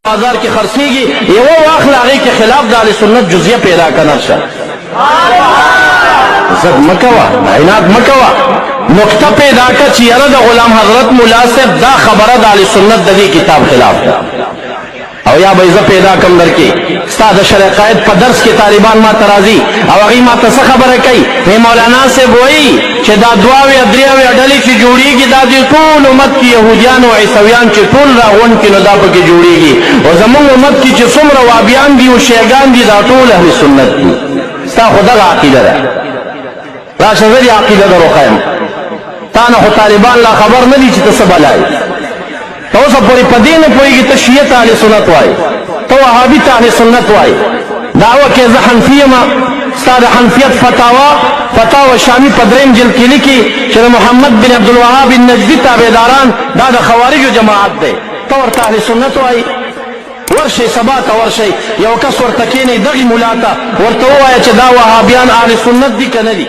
بازار کې خرڅيږي یو واخل هغه کې خلاف د اهل سنت جزئیه پیدا کنه شه زد مکوا عینات مکوا نقطه پیدا کا چې یره د غلام حضرت مولا صاحب دا خبره د اهل سنت د دې کتاب خلاف ده او یا به پیدا کم درکې استاد شرع قائد په درس کې طالبان ما ترازی او هغه ما ته خبره کوي مولانا صاحب وایي چې دا دواوی دریاوی ډلې چې جوړیږي دا د ټول امت کې يهوديان او عیسویان چې ټول راغون کې نو دا پکې جوړیږي او زموږ امت کې چې څومره وابیان دي او شیعاګان دي دا ټول اهل سنت دي ستا خدای عقیده ده راشه زری عقیده درو خایم تا نه طالبان لا خبر نه دي چې څه بلای توسه پوری پدینه پوریږي ته شیعه اهل سنت وای تو وهابي اهل سنت وای دعوه کې زه حنفیه ما استاد حنفیت فتاوا شامی پدریم جلد کې لیکي چې محمد بن عبد الوهاب النجدي تابعداران دا د خوارجو جماعت دی تو ورته اهل سنت وای ورشي سبا ته ورشي یو کس ورته کېنی دغه مولا ته ورته وایي چې دا وهابیان اهل سنت دي کنه دي